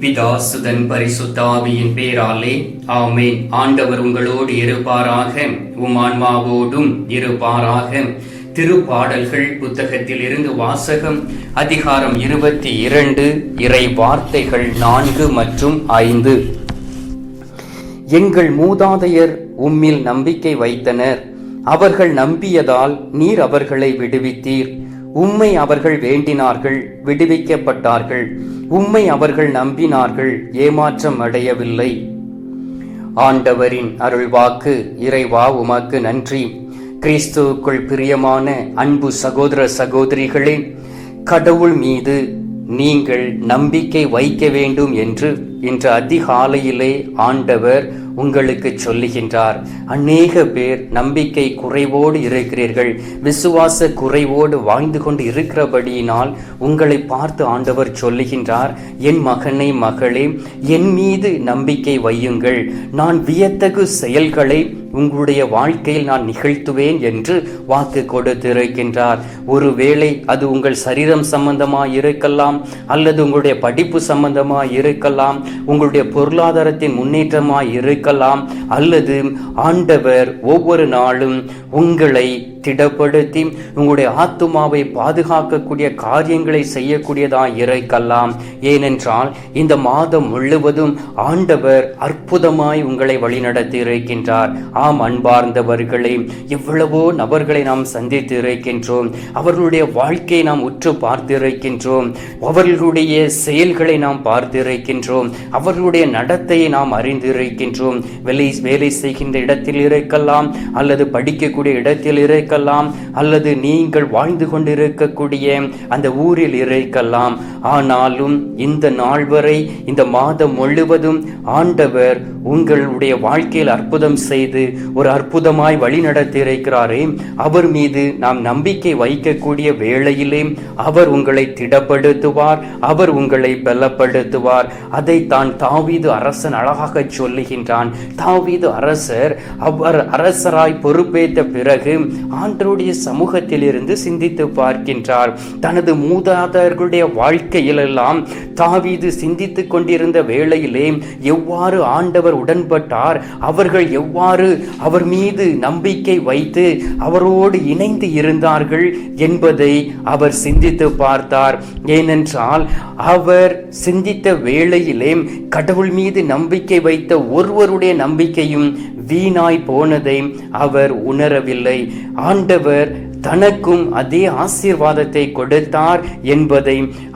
பிதா சுதன் பரிசுத்த ஆவியின் பேராலே ஆமென். ஆண்டவர் உங்களோடு இருப்பாராக, உம் ஆன்மாவோடும் இருப்பாராக. திருப்பாடல்கள் புத்தகத்தில் இருந்து வாசகம். அதிகாரம் 22, இறை வார்த்தைகள் 4 மற்றும் 5. எங்கள் மூதாதையர் உம்மில் நம்பிக்கை வைத்தனர். அவர்கள் நம்பியதால் நீர் அவர்களை விடுவித்தீர். உம்மை அவர்கள் வேண்டினார்கள், விடுவிக்கப்பட்டார்கள். உம்மை அவர்கள் நம்பினார்கள், ஏமாற்றம் அடையவில்லை. ஆண்டவரின் அருள்வாக்கு. இறைவா உமக்கு நன்றி. கிறிஸ்துவுக்குள் பிரியமான அன்பு சகோதர சகோதரிகளே, கடவுள் மீது நீங்கள் நம்பிக்கை வைக்க வேண்டும் என்று இன்று அதிகாலையிலே ஆண்டவர் உங்களுக்கு சொல்லுகின்றார். அநேக பேர் நம்பிக்கை குறைவோடு இருக்கிறீர்கள், விசுவாச குறைவோடு வாழ்ந்து கொண்டு இருக்கிறபடியினால் உங்களை பார்த்து ஆண்டவர் சொல்லுகின்றார், என் மகனே மகளே, என் மீது நம்பிக்கை வையுங்கள். நான் வியத்தகு செயல்களை உங்களுடைய வாழ்க்கையில் நான் நிகழ்த்துவேன் என்று வாக்கு கொடுத்திருக்கின்றார். ஒருவேளை அது உங்கள் சரீரம் சம்பந்தமாக இருக்கலாம், அல்லது உங்களுடைய படிப்பு சம்பந்தமாக இருக்கலாம், உங்களுடைய பொருளாதாரத்தின் முன்னேற்றமாக இருக்கலாம், அல்லது ஆண்டவர் ஒவ்வொரு நாளும் உங்களை திடப்படுத்தி உங்களுடைய ஆத்துமாவை பாதுகாக்கக்கூடிய காரியங்களை செய்யக்கூடியதாக இருக்கலாம். ஏனென்றால் இந்த மாதம் முழுவதும் ஆண்டவர் அற்புதமாய் உங்களை வழிநடத்தி இருக்கின்றார். ஆம் அன்பார்ந்தவர்களே, எவ்வளவோ நபர்களை நாம் சந்தித்து இருக்கின்றோம். அவர்களுடைய வாழ்க்கையை நாம் உற்று பார்த்திருக்கின்றோம். அவர்களுடைய செயல்களை நாம் பார்த்திருக்கின்றோம். அவர்களுடைய நடத்தையை நாம் அறிந்திருக்கின்றோம். வேலை செய்கின்ற இடத்தில் இருக்கலாம், அல்லது படிக்கக்கூடிய இடத்தில் இருக்கலாம், அல்லது நீங்கள் வாழ்ந்து கொண்டிருக்கக்கூடிய அந்த ஊரில் இருக்கலாம். ஆனாலும் இந்த நாள் வரை, இந்த மாதம் முழுவதும் ஆண்டவர் உங்களுடைய வாழ்க்கையில் அற்புதம் செய்து ஒரு அற்புதமாய் வழி நடத்தி இருக்கிறாரே, அவர் மீது நாம் நம்பிக்கை வைக்கக்கூடிய வேளையிலே அவர் உங்களை திடப்படுத்துவார், அவர் உங்களை பலப்படுத்துவார். அதை தான் தாவீது அரசன் அழகாக சொல்லுகின்றான். தாவீது அரசர் அவர் அரசராய் பொறுப்பேற்ற பிறகு ஆண்டவருடைய சமூகத்தில் இருந்து சிந்தித்து பார்க்கின்றார். தனது மூதாதையர்களுடைய வாழ்க்கையிலெல்லாம் தாவீது சிந்தித்துக் கொண்டிருந்த வேளையிலே எவ்வாறு ஆண்டவர் உடன்பட்டார், அவர்கள் எவ்வாறு அவர் மீது நம்பிக்கை வைத்து அவரோடு இணைந்து இருந்தார்கள் என்பதை அவர் சிந்தித்து பார்த்தார். ஏனென்றால் அவர் சிந்தித்த வேளையிலே கடவுள் மீது நம்பிக்கை வைத்த ஒருவருடைய நம்பிக்கையும் வீணாய் போனதை அவர் உணரவில்லை. ஆண்டவர் தனக்கும் அதே ஆசீர்வாதத்தை கொடுத்தார் என்பதை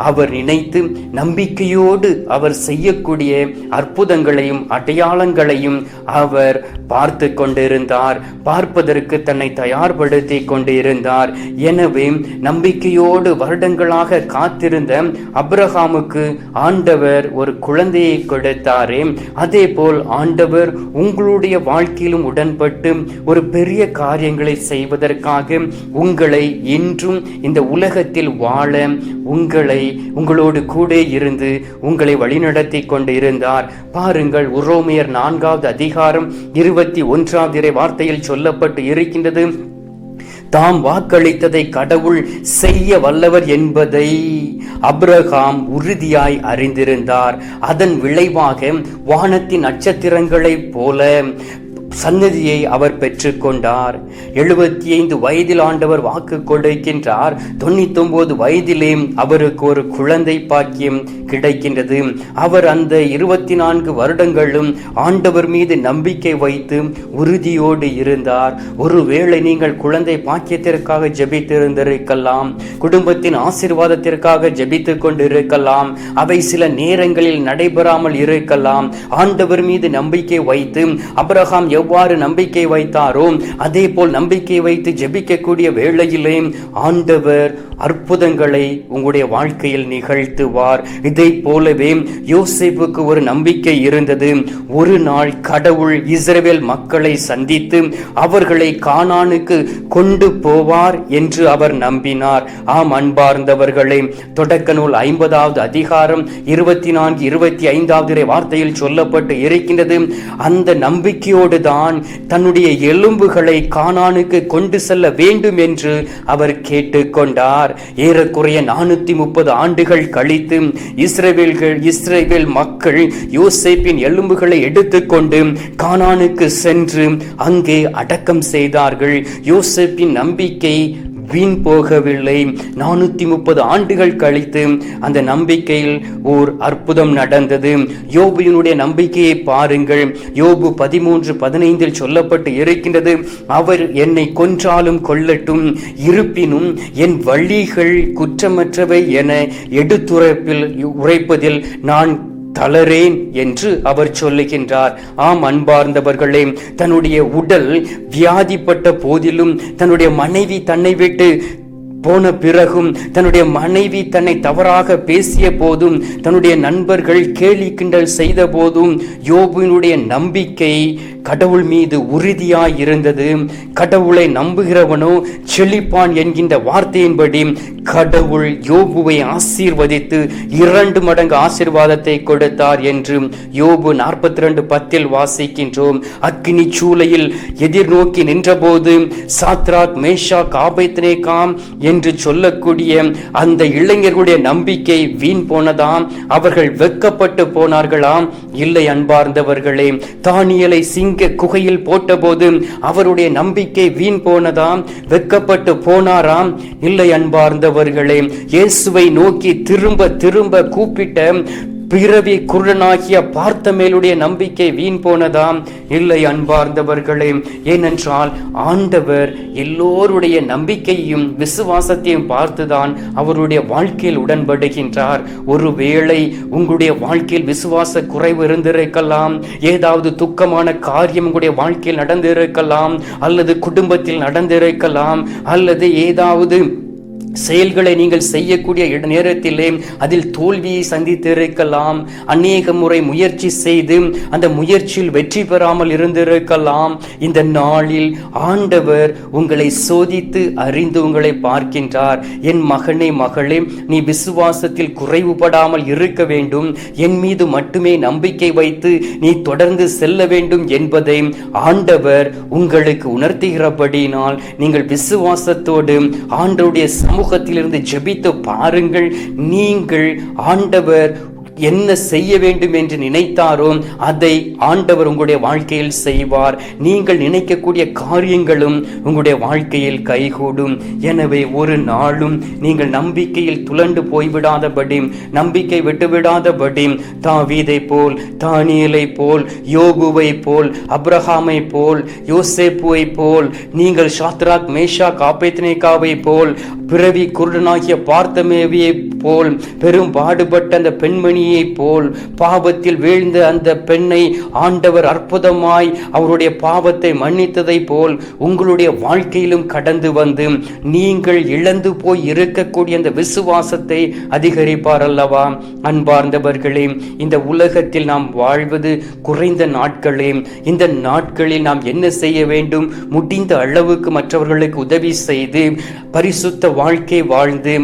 அவர் நினைத்து நம்பிக்கையோடு அவர் செய்யக்கூடிய அற்புதங்களையும் அடையாளங்களையும் அவர் பார்த்து கொண்டிருந்தார், பார்ப்பதற்கு தன்னை தயார்படுத்தி கொண்டிருந்தார். எனவே நம்பிக்கையோடு வருடங்களாக காத்திருந்த அப்ரஹாமுக்கு ஆண்டவர் ஒரு குழந்தையை கொடுத்தாரே, அதே போல் ஆண்டவர் உங்களுடைய வாழ்க்கையிலும் உடன்பட்டு ஒரு பெரிய காரியங்களை செய்வதற்காக உங்களை இன்றும் இந்த உலகத்தில் வாழ உங்களோடு கூட இருந்து உங்களை வழிநடத்தி கொண்டு இருந்தார். பாருங்கள், உரோமையர் 4வது அதிகாரம் 21வது இறை வார்த்தையில் சொல்லப்பட்டு இருக்கின்றது, தாம் வாக்களித்ததை கடவுள் செய்ய வல்லவர் என்பதை அப்ரஹாம் உறுதியாய் அறிந்திருந்தார். அதன் விளைவாக வானத்தின் நட்சத்திரங்களைப் போல சன்னதியை அவர் பெற்றுக்கொண்டார். 75 வயதில் ஆண்டவர் வாக்கு கொடுக்கின்றார். 99 வயதிலே அவருக்கு ஒரு குழந்தை பாக்கியம் கிடைக்கின்றது. அவர் அந்த 24 வருடங்களும் ஆண்டவர் மீது நம்பிக்கை வைத்து உறுதியோடு இருந்தார். ஒருவேளை நீங்கள் குழந்தை பாக்கியத்திற்காக ஜெபித்திருந்திருக்கலாம், குடும்பத்தின் ஆசீர்வாதத்திற்காக ஜெபித்துக் கொண்டிருக்கலாம், அவை சில நேரங்களில் நடைபெறாமல் இருக்கலாம். ஆண்டவர் மீது நம்பிக்கை வைத்து அப்ரஹாம் எவ்வாறு நம்பிக்கை வைத்தாரோ அதே போல் நம்பிக்கை வைத்து ஜெபிக்கக்கூடிய வேளையிலே ஆண்டவர் அற்புதங்களை உங்களுடைய வாழ்க்கையில் நிகழ்த்துவார். இதை போலவே யோசேப்புக்கு ஒரு நம்பிக்கை இருந்தது. ஒரு நாள் கடவுள் இஸ்ரவேல் மக்களை சந்தித்து அவர்களை கானானுக்கு கொண்டு போவார் என்று அவர் நம்பினார். ஆம் அன்பார்ந்தவர்களே, தொடக்க நூல் 50வது அதிகாரம் 24, 25வது வார்த்தையில் சொல்லப்பட்டு இருக்கின்றது, அந்த நம்பிக்கையோடு அப்பொழுதுதான் தன்னுடைய எலும்புகளை கானானுக்கு கொண்டு செல்ல வேண்டும் என்று அவர் கேட்டுக்கொண்டார். ஏறக்குறைய 430 ஆண்டுகள் கழித்து இஸ்ரவேல் மக்கள் யோசேப்பின் எலும்புகளை எடுத்துக்கொண்டு கானானுக்கு சென்று அங்கே அடக்கம் செய்தார்கள். யோசேப்பின் நம்பிக்கை வீண் போகவில்லை. 430 ஆண்டுகள் கழித்து அந்த நம்பிக்கையில் ஓர் அற்புதம் நடந்தது. யோபுவினுடைய நம்பிக்கையை பாருங்கள். யோபு 13:15 சொல்லப்பட்டு இருக்கின்றது, அவர் என்னை கொன்றாலும் கொல்லட்டும், இருப்பினும் என் வழிகள் குற்றமற்றவை என உரைப்பதில் நான் தளரேன் என்று அவர் சொல்லுகின்றார். ஆம் அன்பார்ந்தவர்களே, தன்னுடைய உடல் வியாதிப்பட்ட போதிலும், தன்னுடைய மனைவி தன்னை விட்டு போன பிறகும், தன்னுடைய மனைவி தன்னை தவறாக பேசிய போதும், தன்னுடைய நண்பர்கள் கேலி கிண்டல் செய்த போதும், யோபுவினுடைய நம்பிக்கை கடவுள் மீது உறுதியாய் இருந்தது. கடவுளை நம்புகிறவனோ செழிப்பான் என்கின்ற வார்த்தையின்படி கடவுள் யோபுவை ஆசீர்வதித்து 2 மடங்கு ஆசீர்வாதத்தை கொடுத்தார் என்று யோபு 42:10 வாசிக்கின்றோம். அக்கினி சூளையில் எதிர்நோக்கி நின்றபோது சாத்ராக், மேஷாக், ஆபேத்நேகாம் என்று சொல்லக்கூடிய அந்த இளைஞர்களுடைய நம்பிக்கை வீண் போனதாம். அவர்கள் வெட்கப்பட்டு போனார்களாம். இல்லை அன்பார்ந்தவர்களே, தானியேலை சிங்க குகையில் போட்டபோது அவருடைய நம்பிக்கை வீண் போனதாம், வெட்கப்பட்டு போனாராம். இல்லை அன்பார்ந்தவர்களே, இயேசுவை நோக்கி திரும்ப திரும்ப கூப்பிட்ட பிறவி குருடனாகிய பார்த்தமேலுடைய நம்பிக்கை வீண் போனதாம். இல்லை அன்பார்ந்தவர்களே, ஏனென்றால் ஆண்டவர் எல்லோருடைய நம்பிக்கையும் விசுவாசத்தையும் பார்த்துதான் அவருடைய வாழ்க்கையில் உடன்படுகின்றார். ஒருவேளை உங்களுடைய வாழ்க்கையில் விசுவாச குறைவு இருந்திருக்கலாம், ஏதாவது துக்கமான காரியம் உங்களுடைய வாழ்க்கையில் நடந்திருக்கலாம், அல்லது குடும்பத்தில் நடந்திருக்கலாம், அல்லது ஏதாவது செயல்களை நீங்கள் செய்யக்கூடிய நேரத்திலே அதில் தோல்வியை சந்தித்திருக்கலாம். அநேக முறை முயற்சி செய்து அந்த முயற்சியில் வெற்றி பெறாமல் இருந்திருக்கலாம். இந்த நாளில் ஆண்டவர் உங்களை சோதித்து அறிந்து உங்களை பார்க்கின்றார். என் மகனே, மகளே, நீ விசுவாசத்தில் குறைவுபடாமல் இருக்க வேண்டும், என் மீது மட்டுமே நம்பிக்கை வைத்து நீ தொடர்ந்து செல்ல வேண்டும் என்பதை ஆண்டவர் உங்களுக்கு உணர்த்துகிறபடினால் நீங்கள் விசுவாசத்தோடு ஆண்டவருடைய சமூகத்திலிருந்து ஜெபித்து பாருங்கள். நீங்கள் ஆண்டவர் என்ன செய்ய வேண்டும் என்று நினைத்தாரோ அதை ஆண்டவர் உங்களுடைய வாழ்க்கையில் செய்வார். நீங்கள் நினைக்கக்கூடிய காரியங்களும் உங்களுடைய வாழ்க்கையில் கைகூடும். எனவே ஒரு நாளும் நீங்கள் நம்பிக்கையில் துலண்டு போய்விடாதபடி, நம்பிக்கை விட்டுவிடாதபடி, தாவீதை போல், தானியேலை போல், யோபுவை போல், அப்ரஹாமை போல், யோசேப்புவை போல், நீங்கள் சாத்ராக், மேஷாக், ஆபேத்நேகாவை போல், பிறவி குருடனாகிய பார்த்தமேவியை போல், பெரும் பாடுபட்ட அந்த பெண்மணியை போல், பாவத்தில் வீழ்ந்த அந்த பெண்ணை ஆண்டவர் அற்புதமாய் அவருடைய பாவத்தை மன்னித்ததை போல் உங்களுடைய வாழ்க்கையிலும் கடந்து வந்து நீங்கள் இழந்து போய் இருக்கக்கூடிய அந்த விசுவாசத்தை அதிகரிப்பார் அல்லவா? அன்பார்ந்தவர்களே, இந்த உலகத்தில் நாம் வாழ்வது குறைந்த நாட்களே. இந்த நாட்களில் நாம் என்ன செய்ய வேண்டும்? முடிந்த அளவுக்கு மற்றவர்களுக்கு உதவி செய்து பரிசுத்த வாழ்க்கை வாழ்ந்து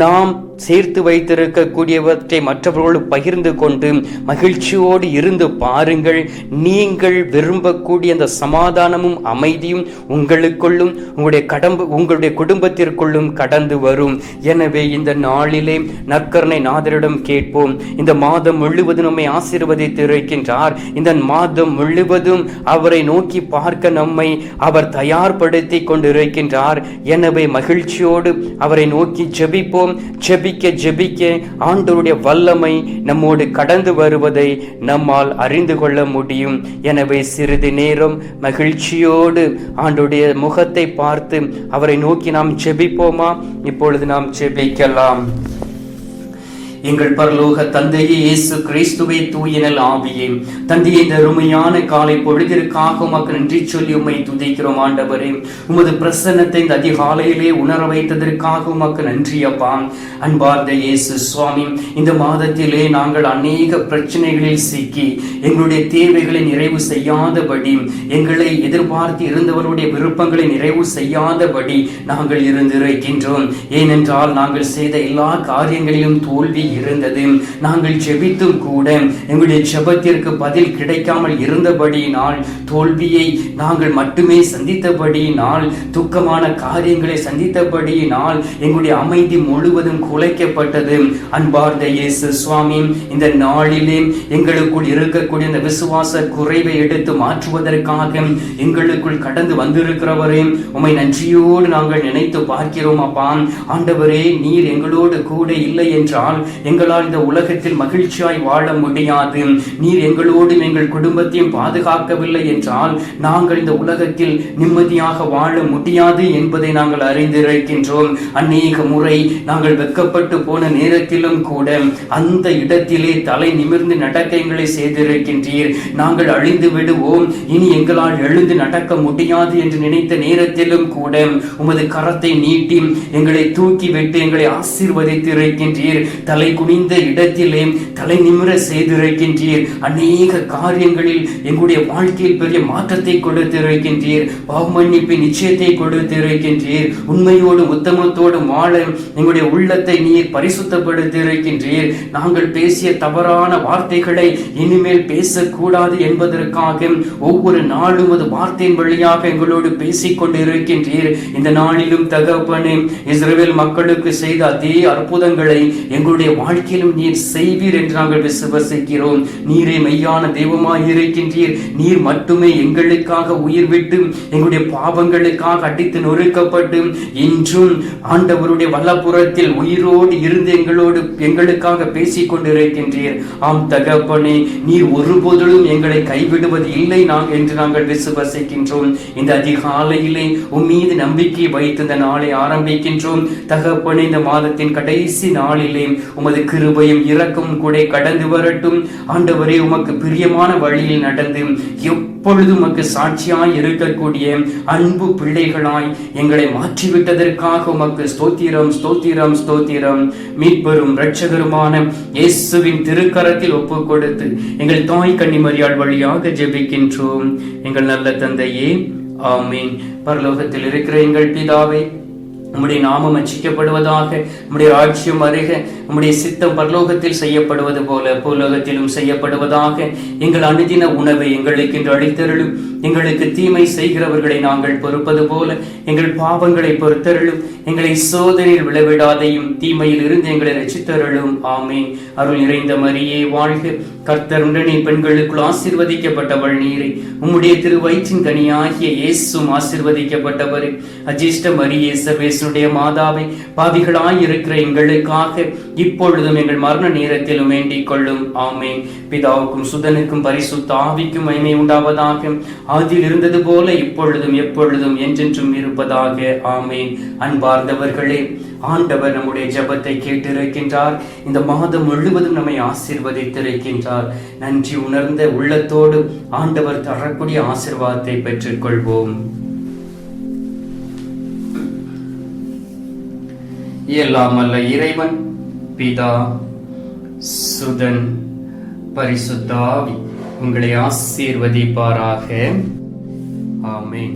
நாம் சேர்த்து வைத்திருக்கக்கூடியவற்றை மற்றவர்களோடு பகிர்ந்து கொண்டு மகிழ்ச்சியோடு இருந்து பாருங்கள். நீங்கள் விரும்பக்கூடிய அந்த சமாதானமும் அமைதியும் உங்களுக்குள்ளும் உங்களுடைய குடும்பத்திற்குள்ளும் கடந்து வரும். எனவே இந்த நாளிலே நற்கருணை நாதரிடம் கேட்போம். இந்த மாதம் முழுவதும் நம்மை ஆசீர்வதித்து இருக்கின்றார். இந்த மாதம் முழுவதும் அவரை நோக்கி பார்க்க நம்மை அவர் தயார்படுத்தி கொண்டிருக்கின்றார். எனவே மகிழ்ச்சியோடு அவரை நோக்கி ஜெபிப்போம். ஜெபிக்க ஆண்டவருடைய வல்லமை நம்மோடு கடந்து வருவதை நம்மால் அறிந்து கொள்ள முடியும். எனவே சிறிது நேரம் மகிழ்ச்சியோடு ஆண்டவருடைய முகத்தை பார்த்து அவரை நோக்கி நாம் ஜெபிப்போமா? இப்பொழுது நாம் ஜெபிக்கலாம். எங்கள் பரலோக தந்தையே, இயேசு கிறிஸ்துவே, தூயனல் ஆவியே, தந்தையே, இந்த அருமையான காலை பொழுதிற்காக உமக்கு நன்றி சொல்லி உம்மை துதிக்கிறோம். ஆண்டவரே, உமது பிரசன்னத்தை இந்த அதிகாலையிலே உணர வைத்ததற்காக உமக்கு நன்றி அப்பா. அன்பார்ந்த இயேசு சுவாமி, இந்த மாதத்திலே நாங்கள் அநேக பிரச்சனைகளில் சிக்கி எங்களுடைய தேவைகளை நிறைவு செய்யாதபடி, எங்களை எதிர்பார்த்து இருந்தவருடைய விருப்பங்களை நிறைவு செய்யாதபடி நாங்கள் இருந்திருக்கின்றோம். ஏனென்றால் நாங்கள் செய்த எல்லா காரியங்களிலும் தோல்வி இருந்தது. நாங்கள் ஜெபித்தும் கூட எங்களுடைய ஜெபத்திற்கு பதில் கிடைக்காமல் இருந்தபடியினால், தோல்வியை நாங்கள் மட்டுமே சந்தித்தபடியினால், துக்கமான காரியங்களை சந்தித்தபடியினால் எங்களுடைய அமைதி முழுவதும் குலைக்கப்பட்டது. அன்பார்ந்த இயேசு சுவாமி, இந்த நாளிலே எங்களுக்குள் இருக்கக்கூடிய இந்த விசுவாச குறைவை எடுத்து மாற்றுவதற்காக எங்களுக்குள் கடந்து வந்திருக்கிறவரே, உம்மை நன்றியோடு நாங்கள் நினைத்து பார்க்கிறோம். அப்பா ஆண்டவரே, நீர் எங்களோடு கூட இல்லை என்றால் எங்களால் இந்த உலகத்தில் மகிழ்ச்சியாய் வாழ முடியாது. நீர் எங்களோடும் எங்கள் குடும்பத்தையும் பாதுகாக்கவில்லை என்றால் நாங்கள் இந்த உலகத்தில் நிம்மதியாக வாழ முடியாது என்பதை நாங்கள் அறிந்திருக்கின்றோம். அநேக முறை நாங்கள் வெட்கப்பட்டு போன நேரத்திலும் கூட அந்த இடத்திலே தலை நிமிர்ந்து நடக்க எங்களை செய்திருக்கின்றீர். நாங்கள் அழிந்து விடுவோம், இனி எங்களால் எழுந்து நடக்க முடியாது என்று நினைத்த நேரத்திலும் கூட உமது கரத்தை நீட்டி எங்களை தூக்கி விட்டு எங்களை ஆசீர்வதித்திருக்கின்றீர். தலை குனிந்த இடத்திலே தலை நிமிர செய்திருக்கின்றீர். அநேக காரியங்களில் எங்களுடைய வாழ்க்கையில் பெரிய மாற்றத்தை கொடுத்திருக்கின்றீர். பாவமன்னிப்பின் நிச்சயத்தை கொடுத்திருக்கின்றீர். உண்மையோடு உத்தமத்தோடு வாழ எங்களுடைய உள்ளத்தை நீர் பரிசுத்தப்படுத்தியிருக்கின்றீர். நாங்கள் பேசிய தவறான வார்த்தைகளை இனிமேல் பேசக்கூடாது என்பதற்காக ஒவ்வொரு நாளும் அது வார்த்தையின் வழியாக எங்களோடு பேசிக் கொண்டிருக்கின்றீர். இந்த நாளிலும் தகப்பனே, இஸ்ரவேல் மக்களுக்கு செய்த அதே அற்புதங்களை எங்களுடைய வாழ்க்கையிலும் நீர் செய்வீர் என்று நாங்கள் விசுவசிக்கிறோம். நீரே மெய்யான தெய்வமாய் இருக்கின்றீர். நீர் மட்டுமே எங்களுக்காக உயிர் விட்டு எங்களுடைய பாவங்களுக்காக அடித்து நொறுக்கப்பட்டு இன்றும் ஆண்டவருடைய வல்லபுரத்தில் உயிரோடு இருந்து எங்களுக்காக பேசிக் கொண்டிருக்கின்றீர். ஆம் தகப்பனே, நீர் ஒருபோதும் எங்களை கைவிடுவது இல்லை என்று நாங்கள் விசுவசிக்கின்றோம். இந்த அதிகாலையிலே உம் மீது நம்பிக்கை வைத்து இந்த நாளை ஆரம்பிக்கின்றோம். தகப்பனே, இந்த மாதத்தின் கடைசி நாளிலே உமது கிருபையும் இரக்கமும் கூட கடந்து வரட்டும். ஆண்டவரே, உமக்கு பிரியமான வழியில் நடந்து எப்பொழுதும் உமக்கு சாட்சியாய் இருக்கக்கூடிய அன்பு பிள்ளைகளாய் எங்களை மாற்றிவிட்டதற்காக உமக்கு ஸ்தோத்திரம், ஸ்தோத்திரம், ஸ்தோத்திரம். மீட்பெரும் இரட்சகருமான இயேசுவின் திருக்கரத்தில் ஒப்புக் கொடுத்து எங்கள் தாய் கன்னிமரியாள் வழியாக ஜெபிக்கின்றோம். எங்கள் நல்ல தந்தையே, ஆமீன். பரலோகத்தில் இருக்கிற எங்கள் பிதாவே, உம்முடைய நாமம் அர்ச்சிக்கப்படுவதாக, உம்முடைய ராஜ்யம் வருக, உம்முடைய சித்தம் பரலோகத்தில் செய்யப்படுவது போல பூலோகத்திலும் செய்யப்படுவதாக. எங்கள் அனுதின உணவை எங்களுக்கு இன்று அளித்தருளும். எங்களுக்கு தீமை செய்கிறவர்களை நாங்கள் பொறுப்பது போல எங்கள் பாவங்களை பொறுத்தருளும். எங்களை சோதனையில் விளைவிடாதையும் தீமையில் இருந்து எங்களை ரட்சித்தருளும். ஆமீன். அருள் நிறைந்த மரியே வாழ்க, கர்த்தர் உடனே பெண்களுக்குள் ஆசீர்வதிக்கப்பட்டவள் நீரே. உம்முடைய திருவயிற்றின் கனியாகிய இயேசுவும் ஆசீர்வதிக்கப்பட்டவர். அஜிஷ்ட மரியே, சர்வேசுடைய மாதாவை, பாவிகளாய் இருக்கிற எங்களுக்காக இப்பொழுதும் எங்கள் மரண நேரத்திலும் வேண்டிக் கொள்ளும். ஆமீன். பிதாவுக்கும் சுதனுக்கும் பரிசுத்த ஆவிக்கும் மகிமை உண்டாவதாக. ஆதியில் இருந்தது போல இப்பொழுதும் எப்பொழுதும் என்றென்றும் இருப்பதாக. ஆமீன். அன்பார்ந்தவர்களே, ஆண்டவர் நம்முடைய ஜெபத்தை கேட்டிருக்கின்றார். இந்த மாதம் முழுவதும் நம்மை ஆசீர்வதித்திருக்கின்றார். நன்றி உணர்ந்த உள்ளத்தோடு ஆண்டவர் தரக்கூடிய ஆசீர்வாதத்தை பெற்றுக் கொள்வோம். எல்லாம் அல்ல இறைவன் பிதா, சுதன், பரிசுத்த ஆவி உங்களை ஆசீர்வதிப்பாராக. ஆமென்.